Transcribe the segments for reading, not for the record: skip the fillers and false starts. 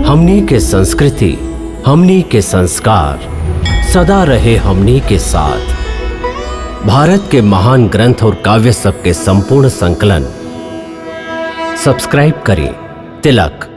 हमनी के संस्कृति, हमनी के संस्कार सदा रहे हमनी के साथ। भारत के महान ग्रंथ और काव्य सब के संपूर्ण संकलन सब्सक्राइब करें तिलक।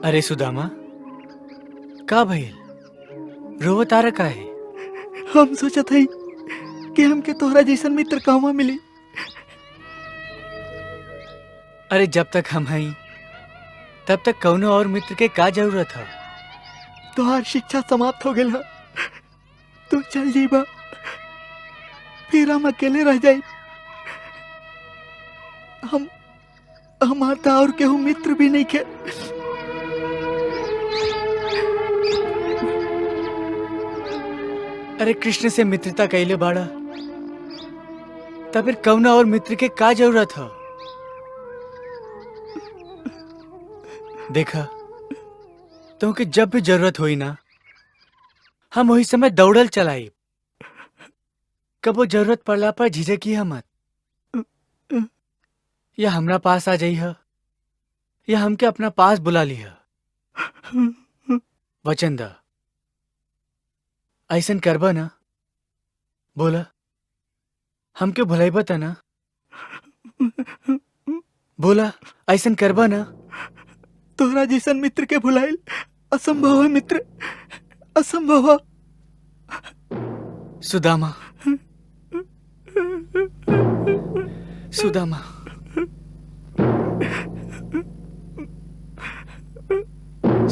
अरे सुदामा, का भइल? रोवत तारा का है? हम सोचत हई कि हमके तोहरा जैसन मित्र कहवा मिली। अरे जब तक हम हई तब तक कौनो और मित्र के का जरूरत है? तोहार शिक्षा समाप्त हो गेल है, तू चल जीबा, फिर हम अकेले रह जाई। हमार तो और केहू मित्र भी नहीं के। अरे कृष्ण से मित्रता कैले बाड़ा, तब फिर कौनो और मित्र के का जरूरत है? देखा, तुमके जब भी जरूरत होई ना, हम वही समय दौड़ल चलाई। कबो जरूरत पड़ला पर झिझकी मत, या हमरा पास आ जाई है, या हमके अपना पास बुला लिया। वचन दा, ऐसन करबा ना? बोला, हमके भुलाइबा त ना? बोला, ऐसन करबा ना? तोहरा जैसन मित्र के भुलाइल असंभव है मित्र, असंभव है। सुदामा, सुदामा,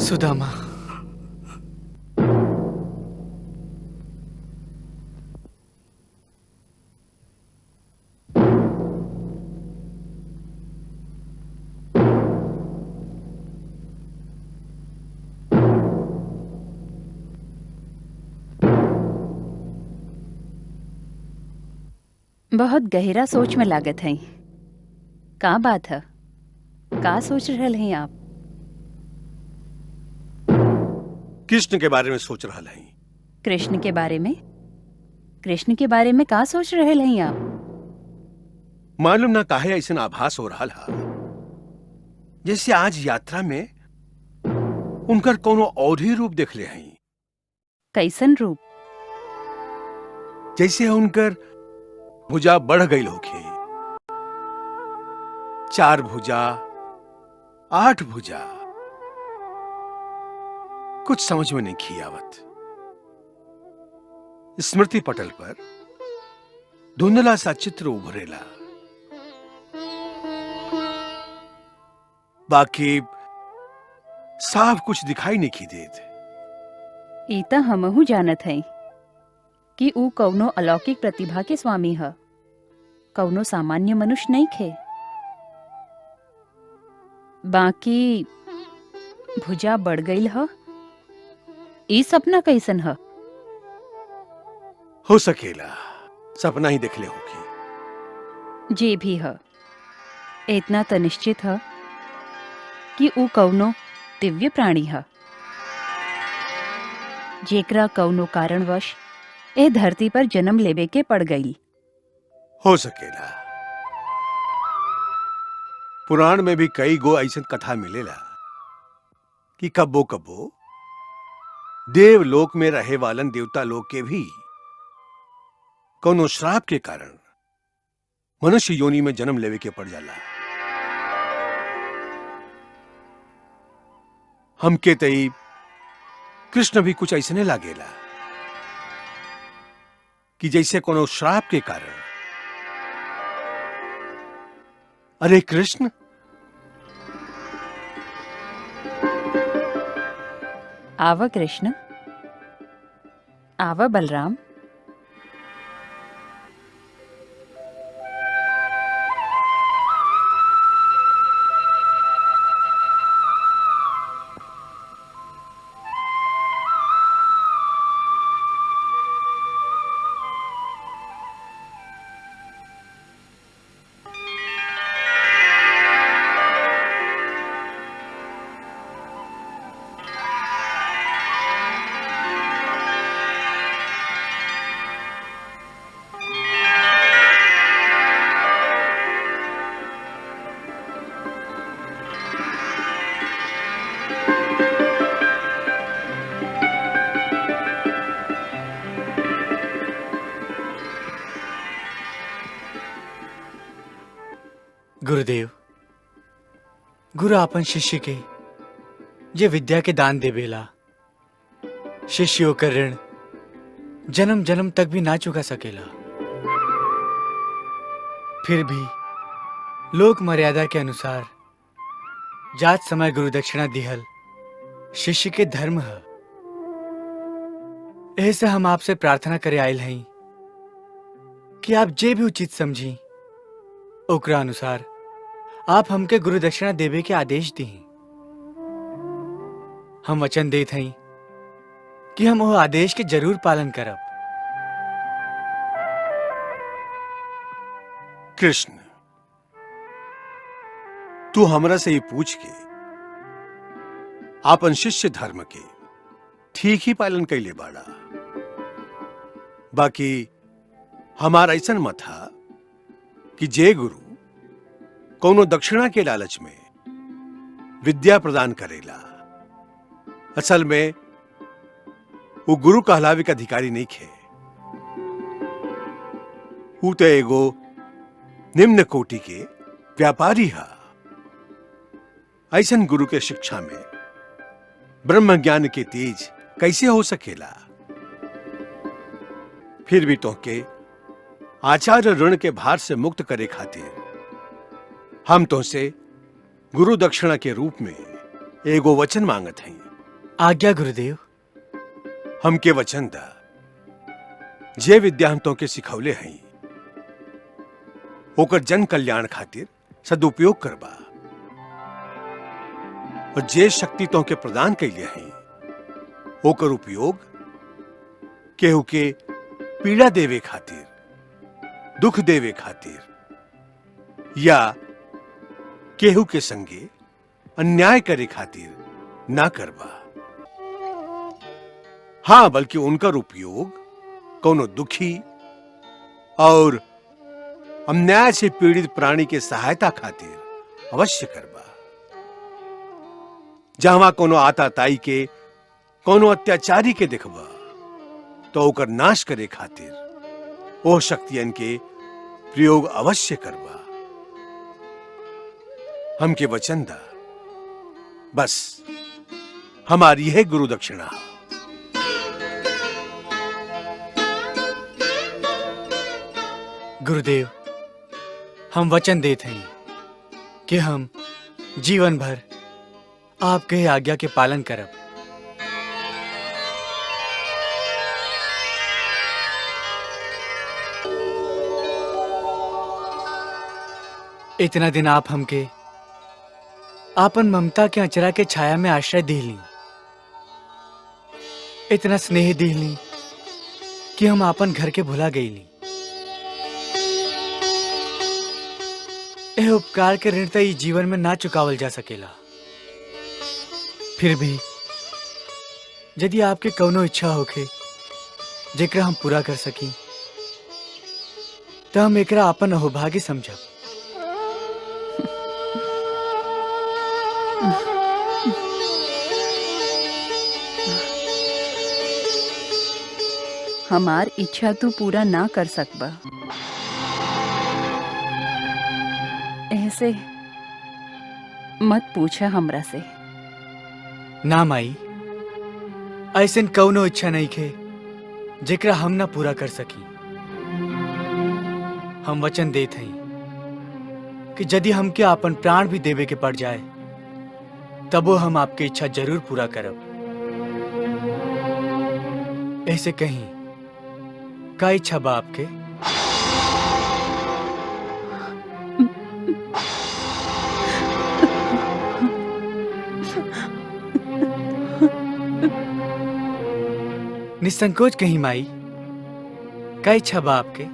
सुदामा। बहुत गहरा सोच में लागत है। का बात है? का सोच रहल हैं आप? कृष्ण के बारे में सोच रहा है। कृष्ण के बारे में? कृष्ण के बारे में का सोच रहल हैं आप? मालूम ना काहे ऐसा आभास हो रहा है, जैसे आज यात्रा में उनकर कोनो और ही रूप देख ले हैं। कैसन रूप? जैसे उनकर भुजा बढ़ गई होखे। 4 भुजा, 8 भुजा, कुछ समझ में नहीं की आवत। स्मृति पटल पर धुंधला सा चित्र उभरेला, बाकी साफ कुछ दिखाई नहीं की देत। ई त हमहू जानत हई कि ऊ कौनो अलौकिक प्रतिभा के स्वामी ह, कौनो सामान्य मनुष्य नहीं खे। बाकी भुजा बढ़ गईल ह, ई सपना कैसन ह? हो सकेला सपना ही देखले होगी। जे भी ह, इतना त निश्चित ह कि ऊ कौनो दिव्य प्राणी ह, जेकरा कौनो कारणवश ए धरती पर जन्म लेवे के पड़ गई। हो सकेला। पुराण में भी कई गो ऐसन कथा मिलेला कि कब्बो कब्बो देवलोक में रहे वालन देवता लोग के भी कौनो श्राप के कारण मनुष्य योनि में जन्म लेवे के पड़ जाला। हमके तई कृष्ण भी कुछ ऐसने लागेला कि जैसे कोनो श्राप के कारण। अरे कृष्ण, आव कृष्ण, आव बलराम। गुरुदेव, गुरु आपन शिष्य के जे विद्या के दान देवेला, शिष्यों का ऋण जन्म जन्म तक भी ना चुका सकेला। फिर भी लोक मर्यादा के अनुसार जात समय गुरु दक्षिणा दिहल शिष्य के धर्म है। ऐसे हम आपसे प्रार्थना करे आयल हई कि आप जे भी उचित समझी ओकरा अनुसार आप हमके गुरु दक्षिणा देवे के आदेश दी। हम वचन देत हई कि हम वो आदेश के जरूर पालन करब। कृष्ण, तू हमरा से ये पूछ के आपन शिष्य धर्म के ठीक ही पालन कैले बाड़ा। बाकी हमारा ऐसन मत था कि जे गुरु कौनो दक्षिणा के लालच में विद्या प्रदान करेला, असल में वो गुरु कहलावे के अधिकारी नहीं खे। वो तो एगो निम्न कोटि के व्यापारी है। ऐसन गुरु के शिक्षा में ब्रह्म ज्ञान के तेज कैसे हो सकेला? फिर भी तो के आचार्य ऋण के भार से मुक्त करे खातिर हम तो से गुरु दक्षिणा के रूप में एगो वचन मांगत हई। आज्ञा गुरुदेव। हमके वचन दा, जे विद्या हम तो के सिखौले हई ओकर जन कल्याण खातिर सदुपयोग करबा, और जे शक्ति तो के प्रदान कैले हई ओकर उपयोग केहू के पीड़ा देवे खातिर, दुख देवे खातिर या केहू के संगे अन्याय करे खातिर ना करबा। हां, बल्कि उनका उपयोग कोनो दुखी और अन्याय से पीड़ित प्राणी के सहायता खातिर अवश्य करबा। जहां कोनो आताताई के, कोनो अत्याचारी के देखबा तो ओकर नाश करे खातिर ओ शक्तियन के प्रयोग अवश्य करवा। हमके वचन दा, बस हमारी है गुरु दक्षिणा। गुरुदेव, हम वचन देते हैं कि हम जीवन भर आपके आज्ञा के पालन करब। इतना दिन आप हमके आपन ममता के अचरा के छाया में आश्रय दिली, इतना स्नेह दिली कि हम आपन घर के भुला गईली। यह उपकार के ऋण तो जीवन में ना चुकावल जा सकेला। फिर भी यदि आपके कौनो इच्छा होके जेकरा हम पूरा कर सकी तो हम एकरा आपन अहोभाग्य समझब। हमार इच्छा तू पूरा ना कर सकबा, ऐसे मत पूछा हमरा से। ना माई, ऐसन कौनो इच्छा नहीं खे जेकरा हम ना पूरा कर सकी। हम वचन देत हई कि यदि हमके आपन प्राण भी देवे के पड़ जाए तबो हम आपके इच्छा जरूर पूरा करब। ऐसे कहीं का इच्छा बा आपके? निसंकोच कहीं माई, का इच्छा बा आपके?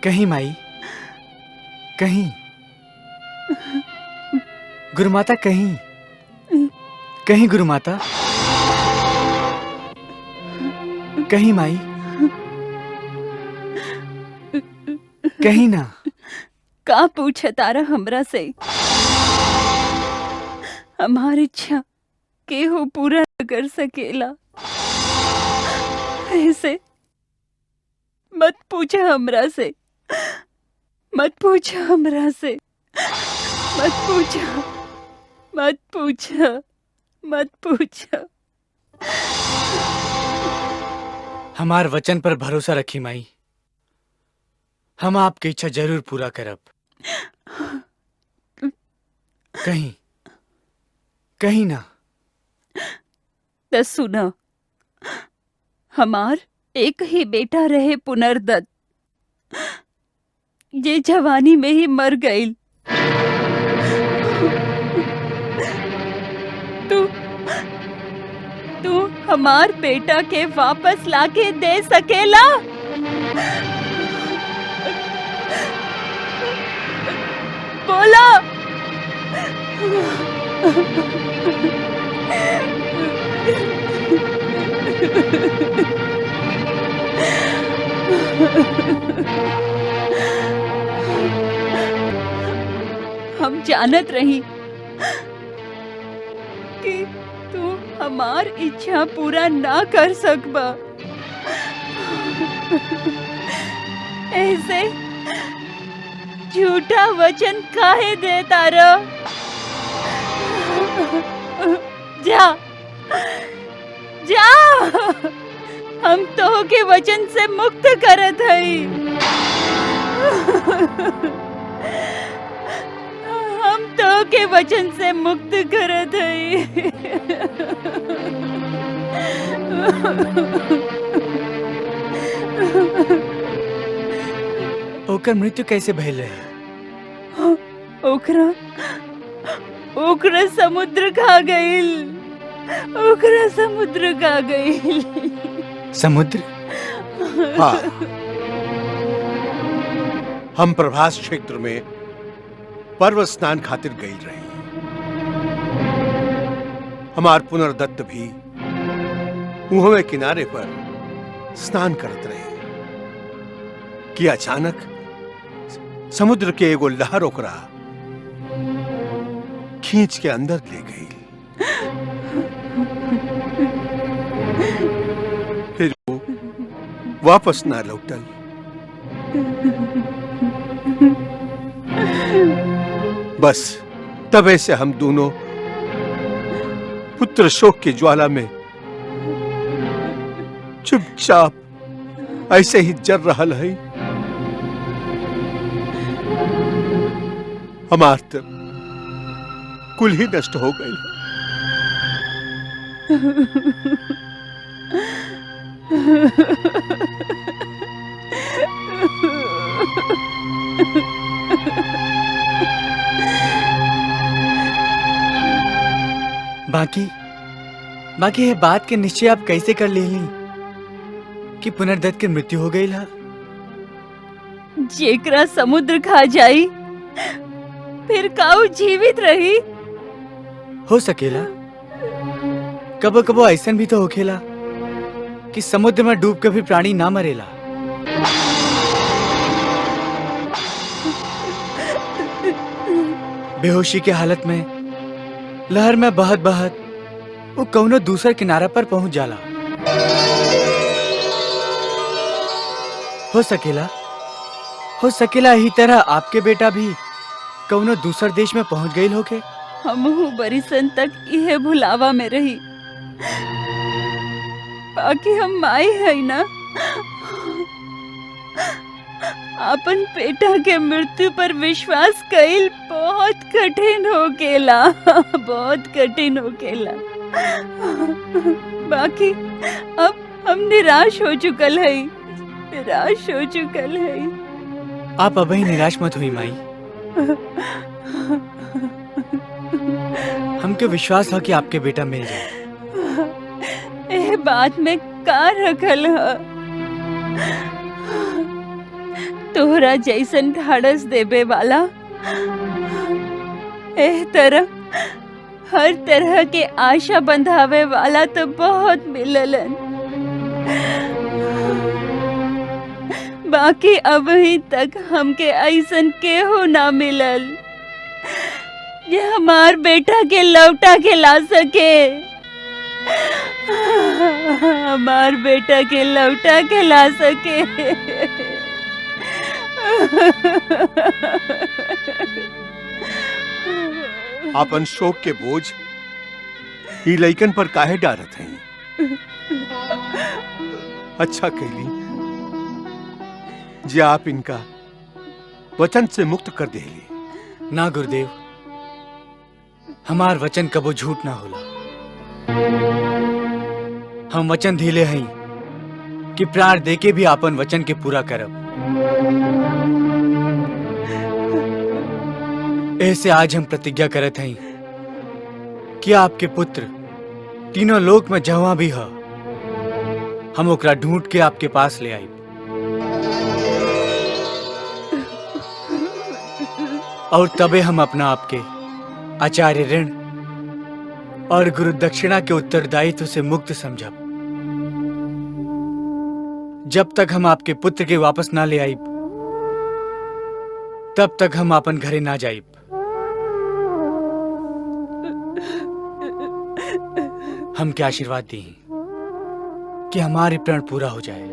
कहीं माई, कहीं गुरुमाता, कहीं गुरुमाता, कहीं माई, कहीं ना। का पूछे तारा हमरा से? हमारी इच्छा केहू पूरा न कर सकेला, ऐसे मत पूछा हमरा से, मत पूछा हमरा से, मत पूछा, मत पूछा, मत पूछा। हमार वचन पर भरोसा रखी माई, हम आपकी इच्छा जरूर पूरा करब। कहीं ना। तो सुना, हमार एक ही बेटा रहे पुनर्दत्त, जे जवानी में ही मर गईल। तू हमार बेटा के वापस लाके दे सकेला? बोला। हम जानत रही कि तू हमार इच्छा पूरा ना कर सकबा, ऐसे झूठा वचन काहे देता रह? जा जा, हम तो के वचन से मुक्त करत हई। हम तो के वचन से मुक्त करत हई। ओकर मृत्यु कैसे भइल रहे? ओकरा समुद्र खा गईल। ओकरा समुद्र खा गईल। समुद्र? हाँ, हम प्रभास क्षेत्र में पर्व स्नान खातिर गई रही। हमार पुनर्दत्त भी उहवे किनारे पर स्नान करत रहे कि अचानक समुद्र के एगो लहर ओकरा खींच के अंदर ले गई। फिर वो वापस ना लौटल। बस तबे से हम दोनों पुत्र शोक की ज्वाला में चुपचाप ऐसे ही जर रहल है। हमार तो कुल ही नष्ट हो गई। बाकी बाकी ये बात के निश्चय आप कैसे कर ले ली कि पुनर्दत्त की मृत्यु हो गई ला? जेकरा समुद्र खा जाई फिर काऊ जीवित रही। हो सकेला, कबो कबो ऐसन भी तो होखेला कि समुद्र में डूब के भी प्राणी ना मरेला। बेहोशी के हालत में लहर में बहत बहत वो कौनो दूसर किनारा पर पहुंच जाला। हो सकेला यही तरह आपके बेटा भी कौनो दूसर देश में पहुंच गई होके। हमहू बरिसन तक यह भुलावा में रही, बाकी हम माई है ना। अपन बेटा के मृत्यु पर विश्वास कईल बहुत कठिन हो गेला, बहुत कठिन हो गेला। बाकी अब हम निराश हो चुकल है, निराश हो चुकल है। आप अभी निराश मत हुई माई। हमके विश्वास है कि आपके बेटा मिल जाए। ए बात में का रखल है? तोहरा जैसन ढाढ़स देवे वाला एह तरह हर तरह के आशा बंधावे वाला तो बहुत मिललन, बाकी अभी तक हमके ऐसन केहू ना मिलल ये हमार बेटा के लौटा के ला सके, हमार बेटा के लौटा के ला सके। आपन शोक के बोझ ई लइकन पर काहे डारत हैं? अच्छा कहली जे आप इनका वचन से मुक्त कर देली। ना गुरुदेव, हमार वचन कबो झूठ ना होला। हम वचन धीले हैं कि प्राण देके भी आपन वचन के पूरा करब। ऐसे आज हम प्रतिज्ञा करत हैं कि आपके पुत्र तीनों लोक में जहां भी है हम ओकरा ढूंढ के आपके पास ले आई। और तबे हम अपना आपके आचार्य ऋण और गुरु दक्षिणा के उत्तरदायित्व से मुक्त समझब। जब तक हम आपके पुत्र के वापस ना ले आईब तब तक हम अपन घरे ना जाइब। हम क्या आशीर्वाद दी कि हमारे प्रण पूरा हो जाए।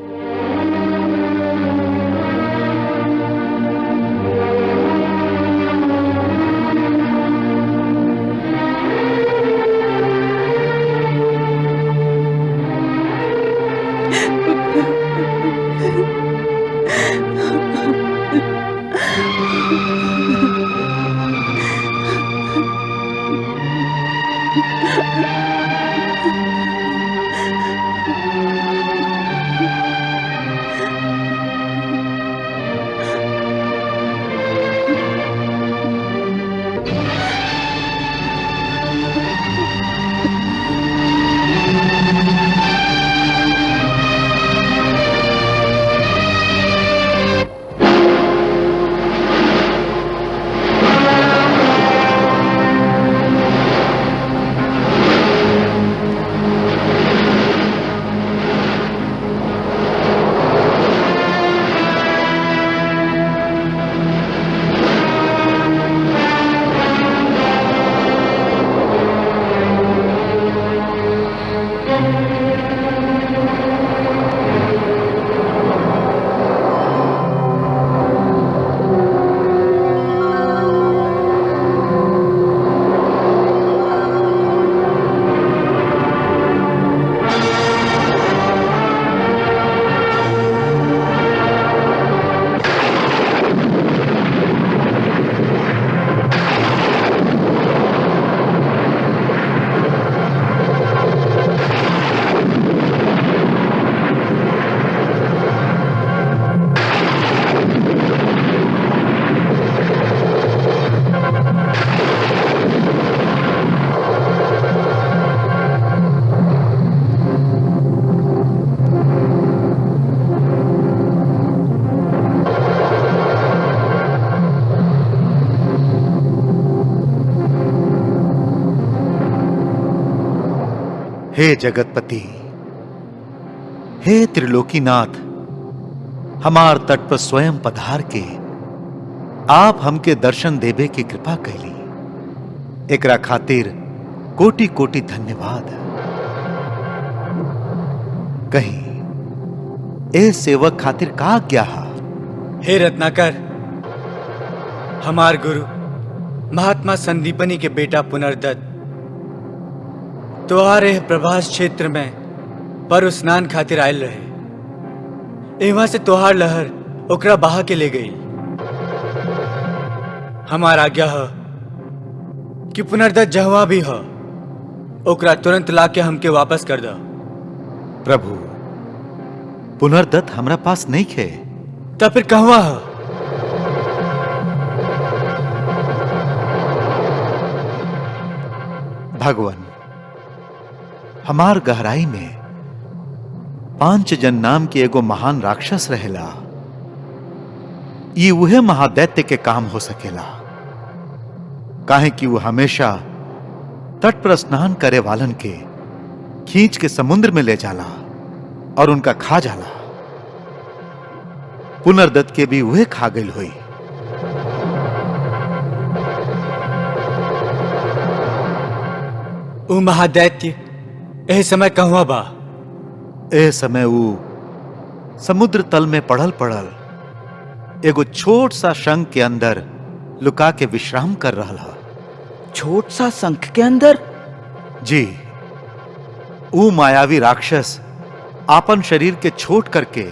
हे जगतपति, हे त्रिलोकीनाथ, हमार तट पर स्वयं पधार के आप हमके दर्शन देवे की कृपा कैली। एकरा खातिर कोटि कोटि धन्यवाद। कहीं ए सेवक खातिर का आज्ञा हा? हे रत्नाकर, हमार गुरु महात्मा संदीपनी के बेटा पुनर्दत्त तोहारे प्रभास क्षेत्र में पर स्नान खातिर आयल रहे। एवं से तोहार लहर ओकरा बहा के ले गई। हमार आज्ञा है कि पुनर्दत्त जहवा भी हो ओकरा तुरंत लाके हमके वापस कर दो। प्रभु, पुनर्दत्त हमरा पास नहीं खे। तब फिर कहवा हो? भगवान, हमार गहराई में पांचजन नाम के एगो महान राक्षस रहेला। ये उहे महादैत्य के काम हो सकेला, काहे कि वो हमेशा तट पर स्नान करे वालन के खींच के समुद्र में ले जाला और उनका खा जाला। पुनर्दत्त के भी वह खा गई हुई। ऊ महादैत्य एह समय कहवा बा? ए समय वो समुद्र तल में पड़ल पड़ल एगो छोट सा शंख के अंदर लुका के विश्राम कर रहा है। छोट सा शंख के अंदर? जी, ऊ मायावी राक्षस आपन शरीर के छोट करके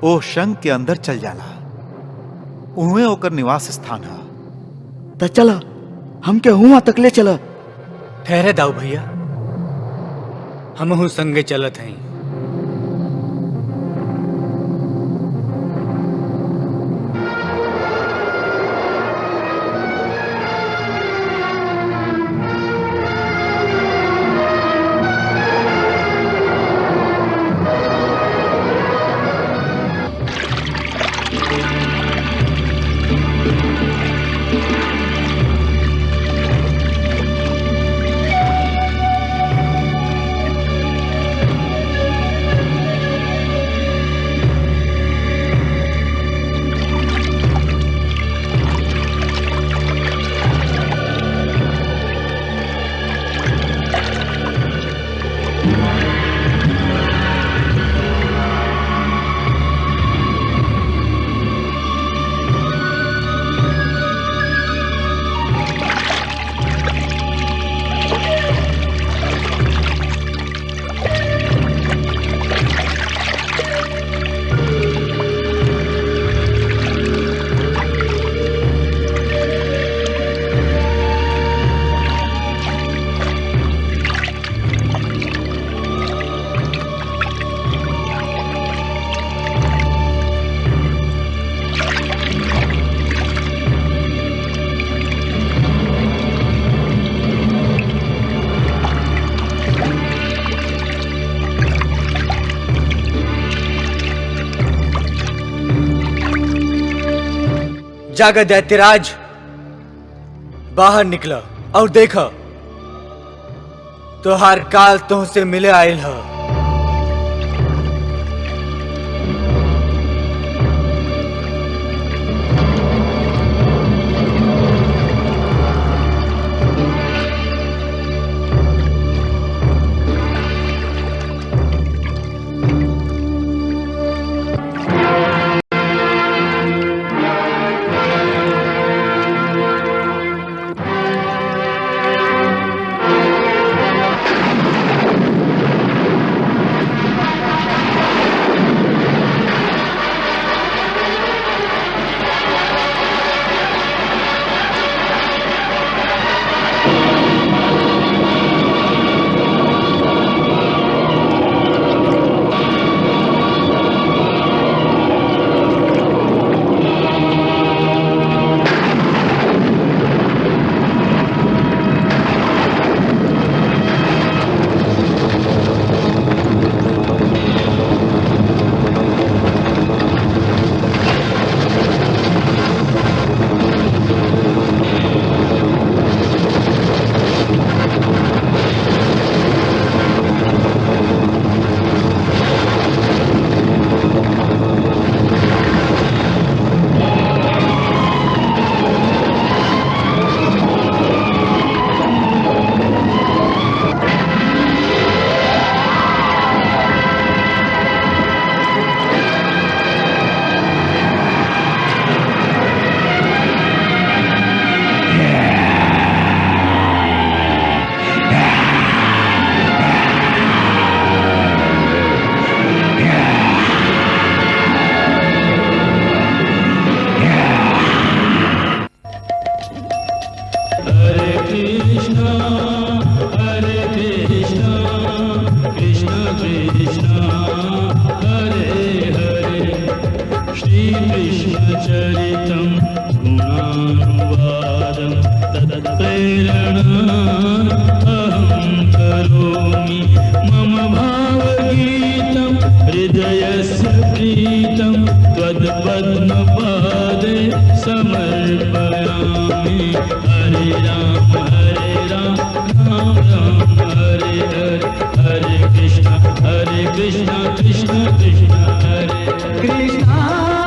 ओ शंख के अंदर चल जाला। उहे ओकर निवास स्थान है। तो चला हमके हुआ तकले चला। ठहरे दाऊ भैया, हमहू संगे चलत हई। जागा दैत्यराज, बाहर निकला और देखा तो हर काल तुमसे मिले आयल है। परंपरा में हरे राम राम राम हरे हरे हरे कृष्णा कृष्णा कृष्णा हरे कृष्णा